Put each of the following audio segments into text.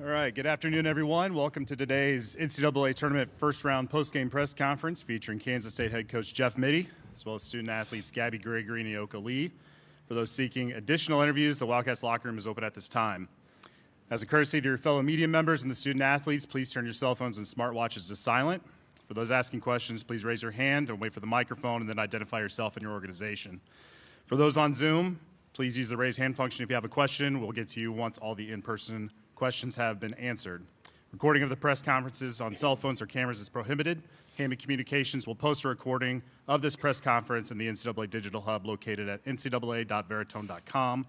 All right, good afternoon, everyone. Welcome to today's NCAA Tournament first-round post-game press conference featuring Kansas State head coach Jeff Mittie, as well as student-athletes Gabby Gregory and Ioka Lee. For those seeking additional interviews, the Wildcats locker room is open at this time. As a courtesy to your fellow media members and the student-athletes, please turn your cell phones and smartwatches to silent. For those asking questions, please raise your hand and wait for the microphone and then identify yourself and your organization. For those on Zoom, please use the raise hand function if you have a question. We'll get to you once all the in-person questions have been answered. Recording of the press conferences on cell phones or cameras is prohibited. Hammond Communications will post a recording of this press conference in the NCAA Digital Hub located at ncaa.veritone.com.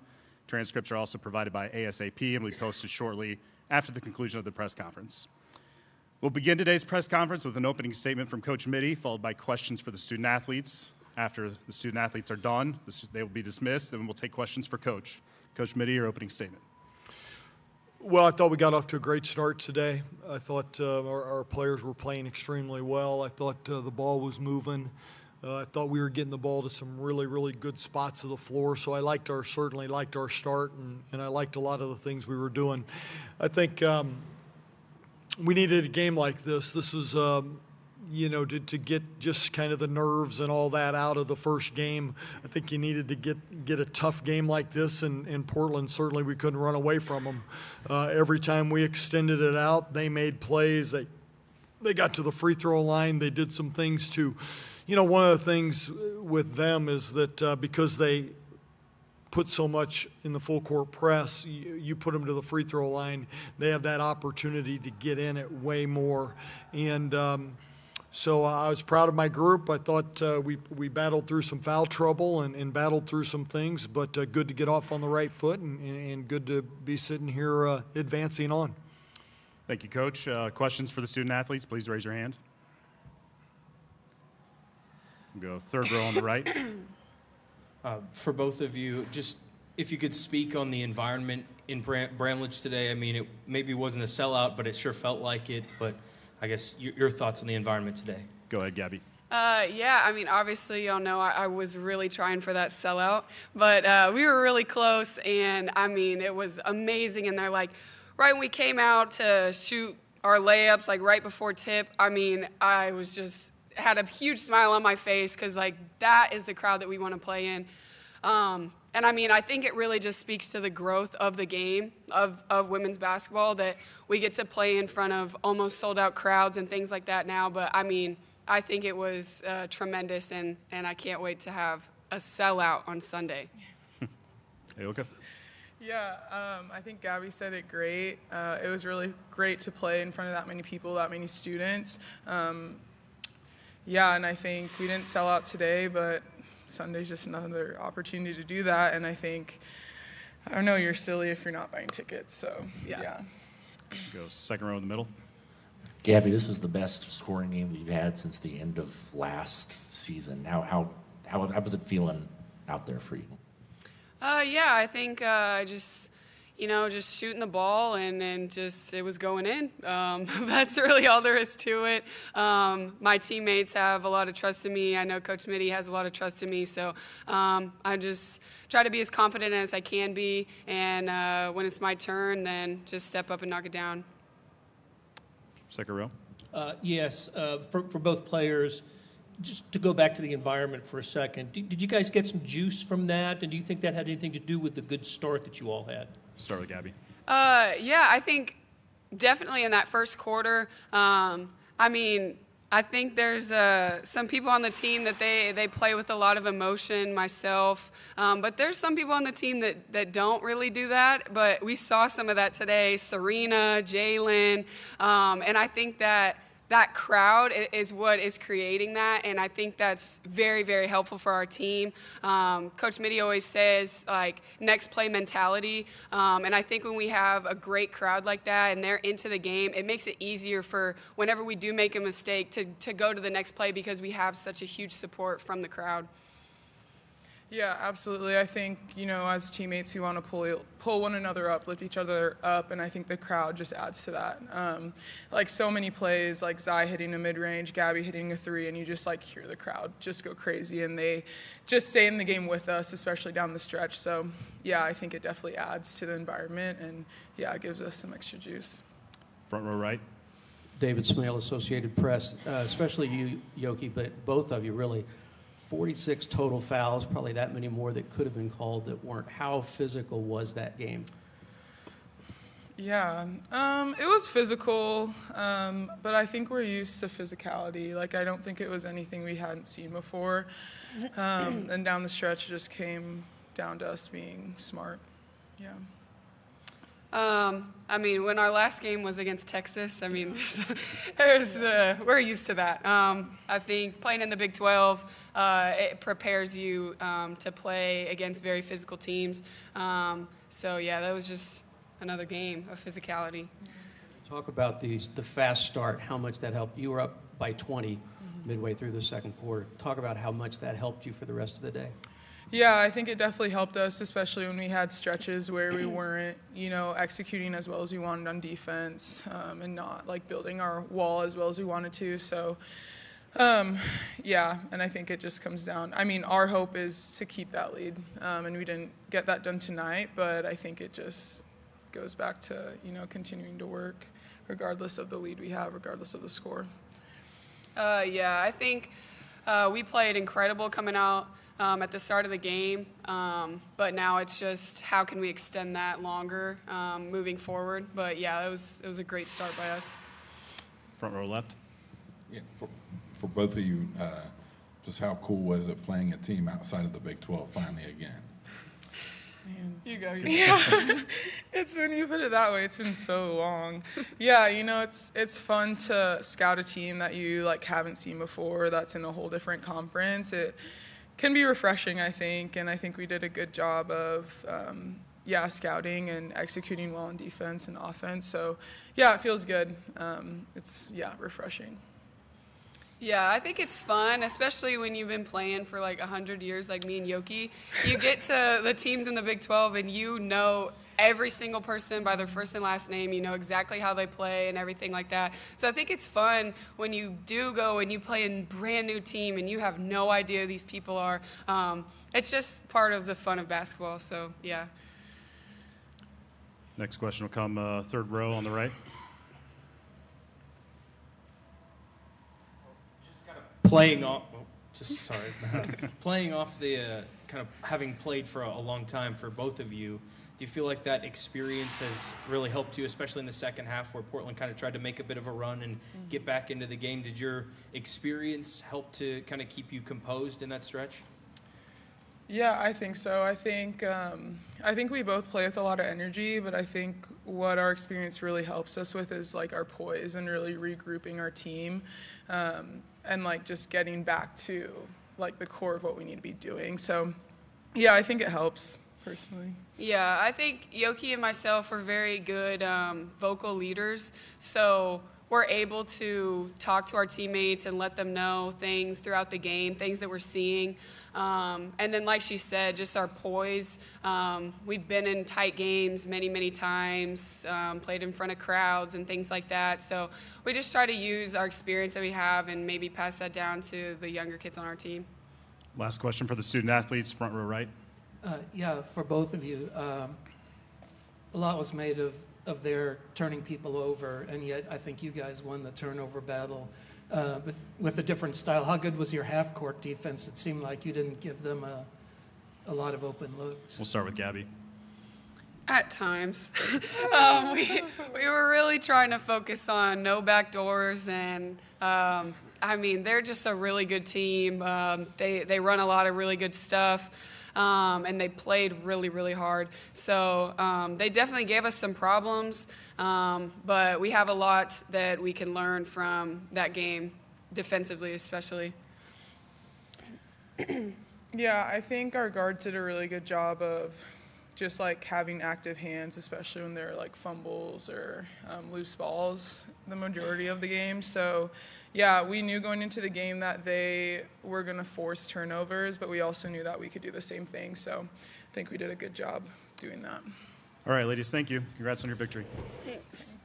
Transcripts are also provided by ASAP and will be posted shortly after the conclusion of the press conference. We'll begin today's press conference with an opening statement from Coach Mittie, followed by questions for the student-athletes. After the student-athletes are done, they will be dismissed, and we'll take questions for Coach. Coach Mittie, your opening statement. Well, I thought we got off to a great start today. I thought our players were playing extremely well. I thought the ball was moving. I thought we were getting the ball to some really, really good spots of the floor. So I certainly liked our start, and I liked a lot of the things we were doing. I think we needed a game like this. This is to get just kind of the nerves and all that out of the first game. I think you needed to get a tough game like this, and in Portland, certainly we couldn't run away from them. Every time we extended it out, they made plays. They got to the free throw line. They did some things to, one of the things with them is that because they put so much in the full court press, you put them to the free throw line, they have that opportunity to get in it way more. And so I was proud of my group. I thought we battled through some foul trouble and battled through some things, but good to get off on the right foot and good to be sitting here advancing on. Thank you, Coach. Questions for the student-athletes, please raise your hand. We'll go third row on the right. For both of you, just if you could speak on the environment in Bramlage today. I mean, it maybe wasn't a sellout, but it sure felt like it. But I guess your thoughts on the environment today. Go ahead, Gabby. Yeah, I mean, obviously, y'all know I was really trying for that sellout, but we were really close, and I mean, it was amazing. And they're like, right when we came out to shoot our layups, like right before tip, I mean, I was just had a huge smile on my face because, like, that is the crowd that we want to play in. And I mean, I think it really just speaks to the growth of the game of women's basketball that we get to play in front of almost sold out crowds and things like that now. But I mean, I think it was tremendous, and I can't wait to have a sellout on Sunday. Hey, Ioka. Yeah, I think Gabby said it great. It was really great to play in front of that many people, that many students. Yeah, and I think we didn't sell out today, but Sunday's just another opportunity to do that. And I think, I don't know, you're silly if you're not buying tickets. So, yeah. Go second row in the middle. Gabby, this was the best scoring game we've had since the end of last season. How was it feeling out there for you? Yeah, I think just shooting the ball and just it was going in. That's really all there is to it. My teammates have a lot of trust in me. I know Coach Mittie has a lot of trust in me. So I just try to be as confident as I can be. And when it's my turn, then just step up and knock it down. Second row. Yes, for both players. Just to go back to the environment for a second, did you guys get some juice from that? And do you think that had anything to do with the good start that you all had? Start with Gabby. Yeah, I think definitely in that first quarter. I mean, I think there's some people on the team that they play with a lot of emotion, myself. But there's some people on the team that don't really do that. But we saw some of that today, Serena, Jalen. And I think that crowd is what is creating that, and I think that's very, very helpful for our team. Coach Mittie always says, like, next play mentality, and I think when we have a great crowd like that and they're into the game, it makes it easier for whenever we do make a mistake to go to the next play because we have such a huge support from the crowd. Yeah, absolutely. I think, as teammates, we want to pull one another up, lift each other up, and I think the crowd just adds to that. Like so many plays, like Zai hitting a mid-range, Gabby hitting a three, and you just hear the crowd just go crazy, and they just stay in the game with us, especially down the stretch. So, yeah, I think it definitely adds to the environment, and yeah, it gives us some extra juice. Front row right. David Smale, Associated Press, especially you, Yoki, but both of you really. 46 total fouls, probably that many more that could have been called that weren't. How physical was that game? Yeah, it was physical, but I think we're used to physicality. I don't think it was anything we hadn't seen before. And down the stretch, it just came down to us being smart. Yeah. When our last game was against Texas, we're used to that. I think playing in the Big 12, it prepares you to play against very physical teams. That was just another game of physicality. Talk about the fast start, how much that helped. You were up by 20 midway through the second quarter. Talk about how much that helped you for the rest of the day. Yeah, I think it definitely helped us, especially when we had stretches where we weren't, executing as well as we wanted on defense, and not building our wall as well as we wanted to. So, and I think it just comes down. Our hope is to keep that lead, and we didn't get that done tonight, but I think it just goes back to, continuing to work regardless of the lead we have, regardless of the score. I think we played incredible coming out at the start of the game, but now it's just how can we extend that longer moving forward. But yeah, it was a great start by us. Front row left. Yeah, for both of you, just how cool was it playing a team outside of the Big 12 finally again? Man, you go. Yeah, it's when you put it that way. It's been so long. Yeah, it's fun to scout a team that you haven't seen before. That's in a whole different conference. It can be refreshing, I think, and I think we did a good job of scouting and executing well on defense and offense. So yeah, it feels good. It's refreshing. Yeah, I think it's fun, especially when you've been playing for 100 years like me and Yoki. You get to the teams in the Big 12 and you know every single person by their first and last name. You know exactly how they play and everything like that. So I think it's fun when you do go and you play in a brand new team and you have no idea who these people are. It's just part of the fun of basketball, so yeah. Next question will come third row on the right. Playing off the kind of having played for a long time for both of you, do you feel like that experience has really helped you, especially in the second half where Portland kind of tried to make a bit of a run and get back into the game? Did your experience help to kind of keep you composed in that stretch? Yeah, I think so. I think we both play with a lot of energy, but I think what our experience really helps us with is our poise and really regrouping our team, and just getting back to the core of what we need to be doing. So yeah, I think it helps personally. Yeah, I think Yoki and myself are very good vocal leaders, so we're able to talk to our teammates and let them know things throughout the game, things that we're seeing. And then, like she said, just our poise. We've been in tight games many, many times, played in front of crowds and things like that. So we just try to use our experience that we have and maybe pass that down to the younger kids on our team. Last question for the student athletes, front row right. For both of you, a lot was made of their turning people over, and yet I think you guys won the turnover battle, but with a different style. How good was your half-court defense? It seemed like you didn't give them a lot of open looks. We'll start with Gabby. At times. We were really trying to focus on no backdoors, and they're just a really good team. They run a lot of really good stuff. And they played really, really hard. So they definitely gave us some problems, but we have a lot that we can learn from that game, defensively especially. Yeah, I think our guards did a really good job of just like having active hands, especially when there are like fumbles or loose balls the majority of the game. So yeah, we knew going into the game that they were going to force turnovers, but we also knew that we could do the same thing. So I think we did a good job doing that. All right, ladies, thank you. Congrats on your victory. Thanks.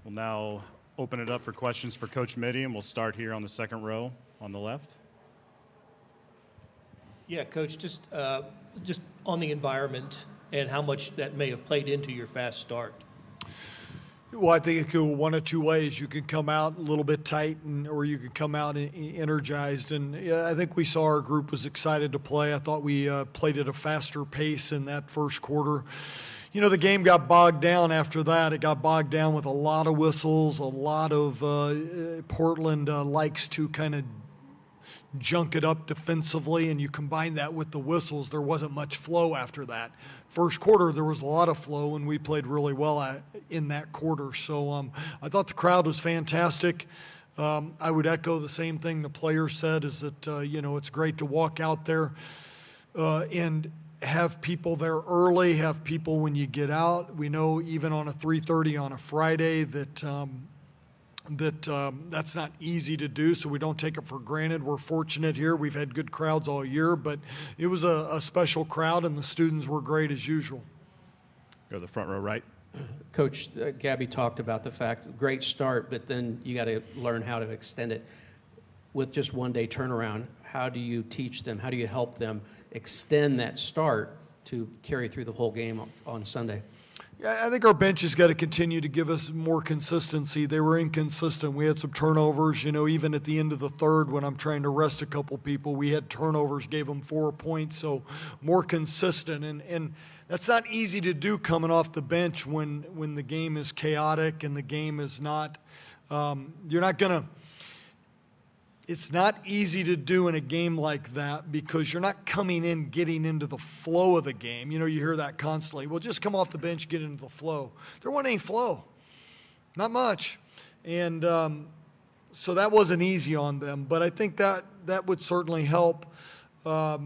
We'll now open it up for questions for Coach Mitty, and we'll start here on the second row on the left. Yeah, Coach, just on the environment and how much that may have played into your fast start. Well, I think it could go one of two ways. You could come out a little bit tight, or you could come out energized. And yeah, I think we saw our group was excited to play. I thought we played at a faster pace in that first quarter. You know, the game got bogged down after that. It got bogged down with a lot of whistles, a lot of Portland likes to kind of junk it up defensively, and you combine that with the whistles, there wasn't much flow after that. First quarter, there was a lot of flow, and we played really well in that quarter. So I thought the crowd was fantastic. I would echo the same thing the players said, is that, you know, it's great to walk out there and have people there early, have people when you get out. We know even on a 3:30 on a Friday that that's not easy to do, so we don't take it for granted. We're fortunate here. We've had good crowds all year, but it was a special crowd, and the students were great as usual. Go to the front row right. Coach, Gabby talked about the fact, great start, but then you got to learn how to extend it. With just one-day turnaround, how do you teach them, how do you help them extend that start to carry through the whole game on Sunday? Yeah, I think our bench has got to continue to give us more consistency. They were inconsistent. We had some turnovers, you know, even at the end of the third when I'm trying to rest a couple people, we had turnovers, gave them 4 points, so more consistent. And that's not easy to do coming off the bench when the game is chaotic and the game is not, you're not going to, it's not easy to do in a game like that because you're not coming in getting into the flow of the game. You know, you hear that constantly. Well, just come off the bench, get into the flow. There wasn't any flow, not much. And so that wasn't easy on them. But I think that would certainly help. I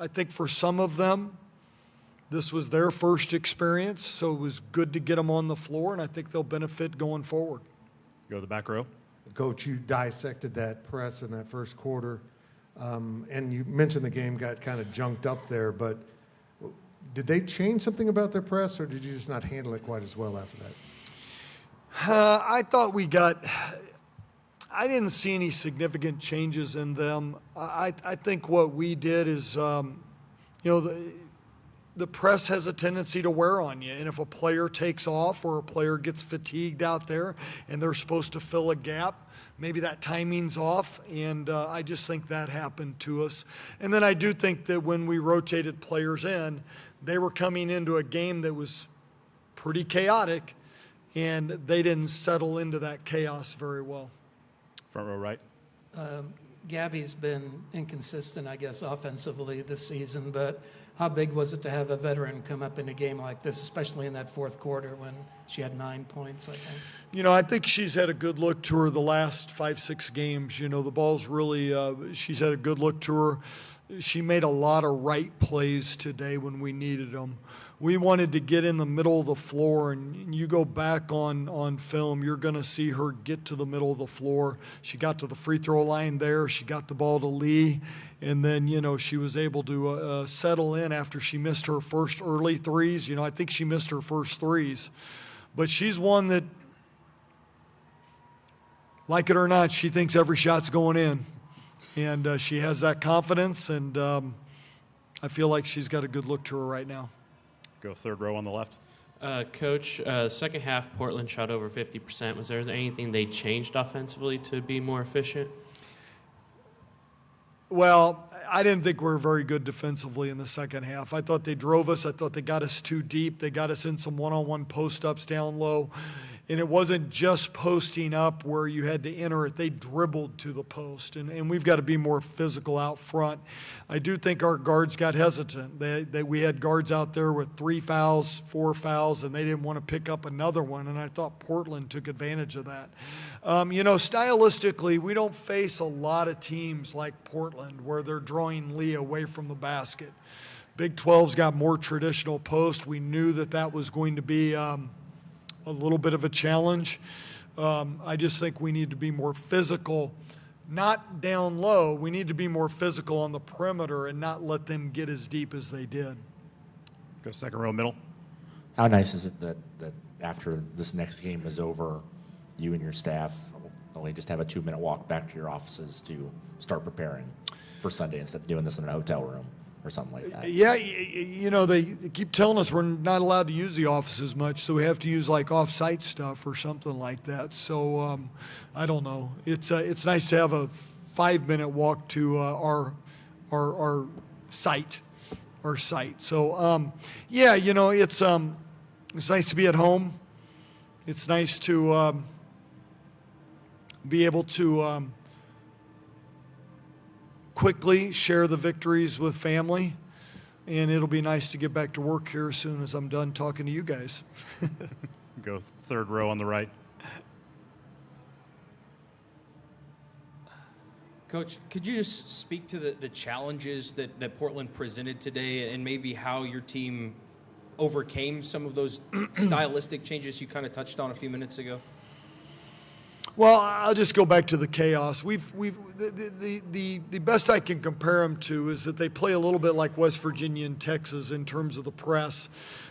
think for some of them, this was their first experience, so it was good to get them on the floor, and I think they'll benefit going forward. Go to the back row. Coach, you dissected that press in that first quarter, and you mentioned the game got kind of junked up there, but did they change something about their press, or did you just not handle it quite as well after that? I thought I didn't see any significant changes in them. I think what we did is, you know, the press has a tendency to wear on you. And if a player takes off or a player gets fatigued out there and they're supposed to fill a gap, maybe that timing's off. And I just think that happened to us. And then I do think that when we rotated players in, they were coming into a game that was pretty chaotic, and they didn't settle into that chaos very well. Front row right. Gabby's been inconsistent, I guess, offensively this season, but how big was it to have a veteran come up in a game like this, especially in that fourth quarter when she had 9 points, I think? You know, I think she's had a good look to her the last 5-6 games. You know, the ball's really, she's had a good look to her. She made a lot of right plays today when we needed them. We wanted to get in the middle of the floor, and you go back on film, you're going to see her get to the middle of the floor. She got to the free throw line there. She got the ball to Lee, and then, you know, she was able to settle in after she missed her first early threes. You know, I think she missed her first threes. But she's one that, like it or not, she thinks every shot's going in. And she has that confidence, and I feel like she's got a good look to her right now. Go third row on the left. Coach, second half, Portland shot over 50%. Was there anything they changed offensively to be more efficient? Well, I didn't think we were very good defensively in the second half. I thought they drove us. I thought they got us too deep. They got us in some one-on-one post-ups down low. And it wasn't just posting up where you had to enter it. They dribbled to the post, and we've got to be more physical out front. I do think our guards got hesitant. We had guards out there with 3 fouls, 4 fouls, and they didn't want to pick up another one, and I thought Portland took advantage of that. Stylistically, we don't face a lot of teams like Portland where they're drawing Lee away from the basket. Big 12's got more traditional post. We knew that was going to be a little bit of a challenge. I just think we need to be more physical, not down low. We need to be more physical on the perimeter and not let them get as deep as they did. Go second row middle. How nice is it that after this next game is over, you and your staff only just have a 2-minute walk back to your offices to start preparing for Sunday instead of doing this in a hotel room or something like that? Yeah, they keep telling us we're not allowed to use the offices much, so we have to use like off-site stuff or something like that. So I don't know. It's nice to have a 5-minute walk to our site. So it's nice to be at home. It's nice to be able to quickly share the victories with family, and it'll be nice to get back to work here as soon as I'm done talking to you guys. Go third row on the right. Coach, could you just speak to the challenges that Portland presented today and maybe how your team overcame some of those stylistic changes you kind of touched on a few minutes ago? Well, I'll just go back to the chaos. The best I can compare them to is that they play a little bit like West Virginia and Texas in terms of the press.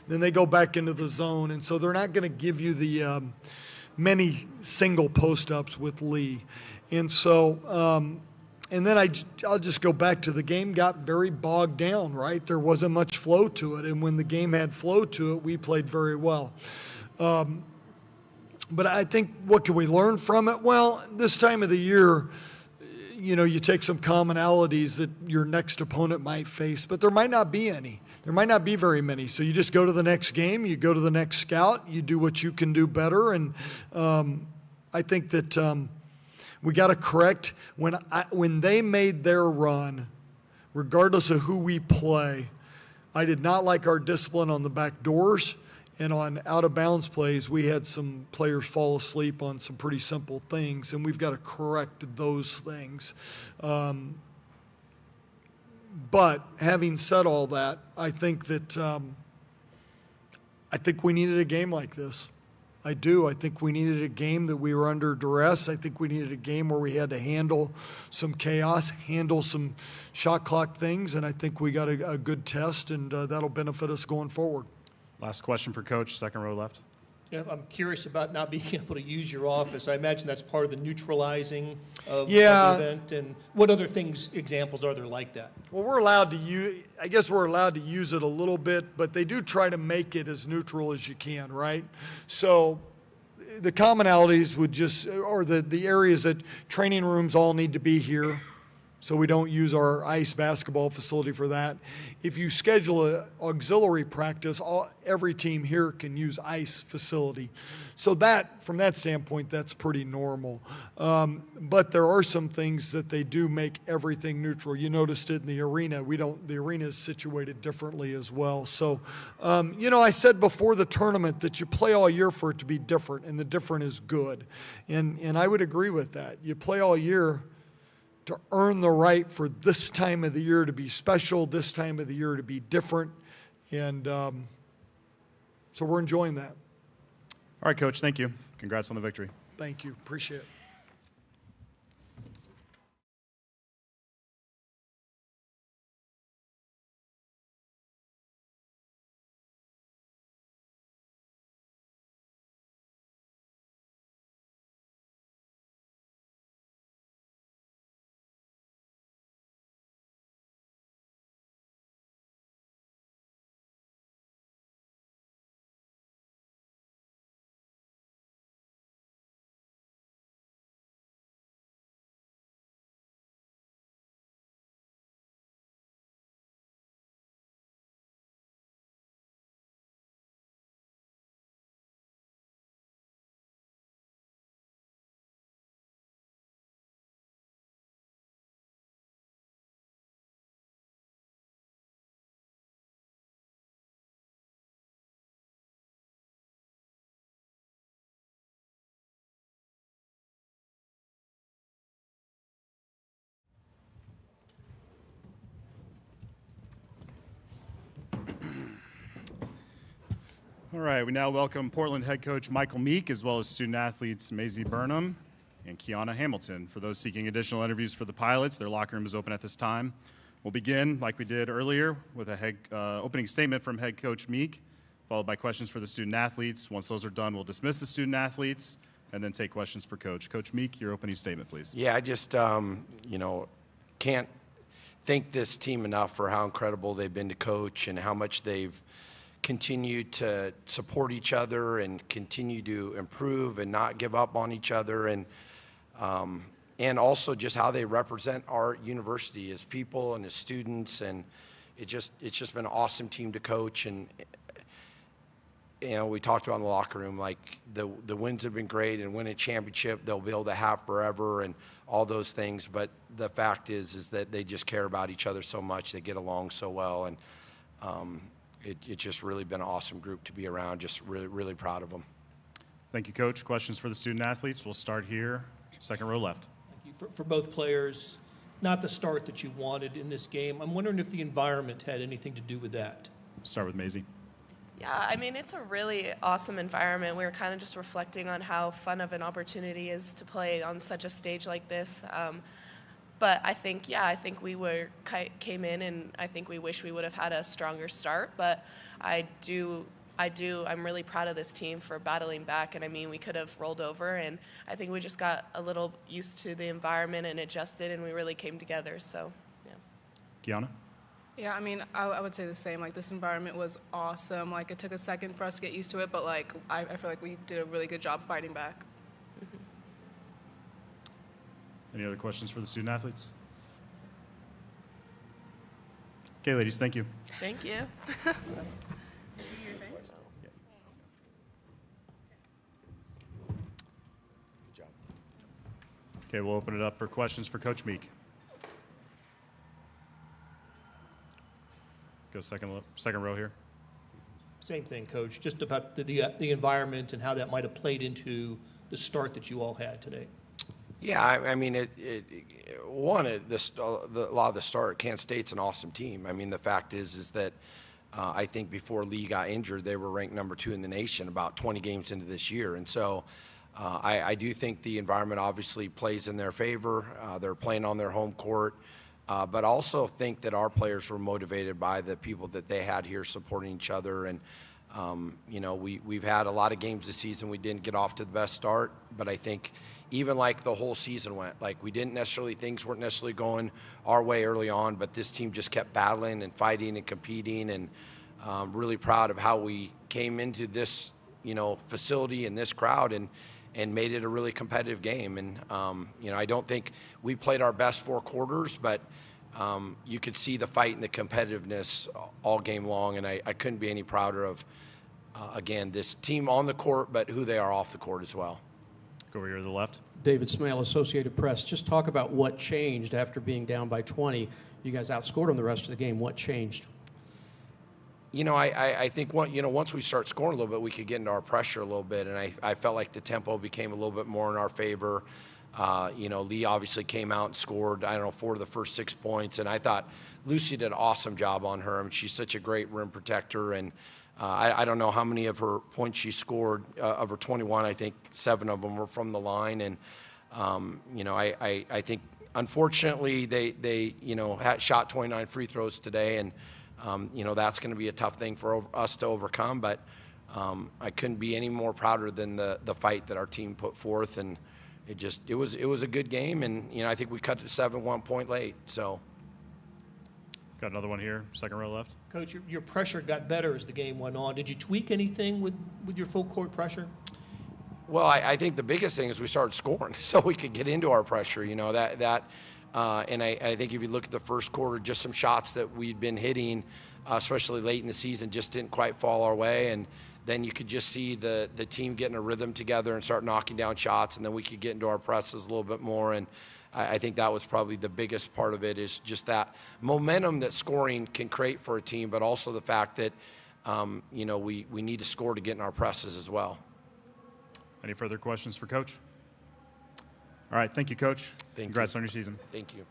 Then they go back into the zone, and so they're not going to give you the many single post-ups with Lee. And so, and then I'll just go back to the game got very bogged down, right? There wasn't much flow to it, and when the game had flow to it, we played very well. But I think, what can we learn from it? Well, this time of the year, you take some commonalities that your next opponent might face, but there might not be any. There might not be very many. So you just go to the next game, you go to the next scout, you do what you can do better. And I think that we got to correct. When they made their run, regardless of who we play, I did not like our discipline on the back doors. And on out-of-bounds plays, we had some players fall asleep on some pretty simple things, and we've got to correct those things. But having said all that, I think that I think we needed a game like this. I do. I think we needed a game that we were under duress. I think we needed a game where we had to handle some chaos, handle some shot clock things, and I think we got a good test, and that'll benefit us going forward. Last question for Coach, second row left. Yeah, I'm curious about not being able to use your office. I imagine that's part of the neutralizing of the event. And what other examples are there like that? Well, we're allowed to use, I guess we're allowed to use it a little bit, but they do try to make it as neutral as you can, right? So the commonalities would just, or the areas that training rooms all need to be here. So we don't use our ice basketball facility for that. If you schedule an auxiliary practice, every team here can use ice facility. So that, from that standpoint, that's pretty normal. But there are some things that they do make everything neutral. You noticed it in the arena. The arena is situated differently as well. So, I said before the tournament that you play all year for it to be different, and the different is good. And I would agree with that. You play all year to earn the right for this time of the year to be special, this time of the year to be different. And so we're enjoying that. All right, Coach, thank you. Congrats on the victory. Thank you. Appreciate it. All right, we now welcome Portland head coach Michael Meek, as well as student athletes Maisie Burnham and Kiana Hamilton. For those seeking additional interviews for the pilots, their locker room is open at this time. We'll begin, like we did earlier, with a opening statement from head coach Meek, followed by questions for the student athletes. Once those are done, we'll dismiss the student athletes and then take questions for Coach. Coach Meek, your opening statement, please. Yeah, I just, can't thank this team enough for how incredible they've been to coach and how much they've continued to support each other and continue to improve and not give up on each other, and also just how they represent our university as people and as students. And it's just been an awesome team to coach. And we talked about in the locker room, like the wins have been great, and winning a championship they'll be able to have forever and all those things. But the fact is that they just care about each other so much. They get along so well, and it's just really been an awesome group to be around. Just really, really proud of them. Thank you, Coach. Questions for the student athletes? We'll start here, second row left. Thank you. For both players, not the start that you wanted in this game. I'm wondering if the environment had anything to do with that. Start with Maisie. Yeah, I mean, it's a really awesome environment. We were kind of just reflecting on how fun of an opportunity is to play on such a stage like this. But I think we came in, and I think we wish we would have had a stronger start. But I'm really proud of this team for battling back. And I mean, we could have rolled over, and I think we just got a little used to the environment and adjusted, and we really came together. So, yeah. Kiana? Yeah, I mean, I would say the same. Like, this environment was awesome. Like, it took a second for us to get used to it, but, like, I feel like we did a really good job fighting back. Mm-hmm. Any other questions for the student athletes? Okay, ladies, thank you. Thank you. Okay, we'll open it up for questions for Coach Meek. Go second row here. Same thing, Coach, just about the environment and how that might have played into the start that you all had today. Yeah, I mean, a lot of the start, Kansas State's an awesome team. I mean, the fact is that I think before Lee got injured, they were ranked number 2 in the nation about 20 games into this year. And so I do think the environment obviously plays in their favor. They're playing on their home court. But also think that our players were motivated by the people that they had here supporting each other. And, we've had a lot of games this season we didn't get off to the best start. But I think even like the whole season went, like things weren't necessarily going our way early on, but this team just kept battling and fighting and competing. And really proud of how we came into this, facility and this crowd and made it a really competitive game. And, I don't think we played our best 4 quarters, but you could see the fight and the competitiveness all game long. And I couldn't be any prouder of, again, this team on the court, but who they are off the court as well. Go over here to the left. David Smale, Associated Press. Just talk about what changed after being down by 20. You guys outscored them the rest of the game. What changed? I think once we start scoring a little bit, we could get into our pressure a little bit, and I felt like the tempo became a little bit more in our favor. Lee obviously came out and scored, 4 of the first 6 points, and I thought Lucy did an awesome job on her. I mean, she's such a great rim protector, and I don't know how many of her points she scored. Of her 21, I think 7 of them were from the line, and I think unfortunately they had shot 29 free throws today, and that's going to be a tough thing for us to overcome. But I couldn't be any more prouder than the fight that our team put forth, and it was a good game. And I think we cut it 7-1 point late. So got another one here, second row left. Coach, your pressure got better as the game went on. Did you tweak anything with your full court pressure? Well, I think the biggest thing is we started scoring so we could get into our pressure. And I think if you look at the first quarter, just some shots that we'd been hitting, especially late in the season, just didn't quite fall our way. And then you could just see the team getting a rhythm together and start knocking down shots, and then we could get into our presses a little bit more. And I think that was probably the biggest part of it, is just that momentum that scoring can create for a team, but also the fact that, we need to score to get in our presses as well. Any further questions for Coach? All right, thank you, Coach. Congrats on your season. Thank you.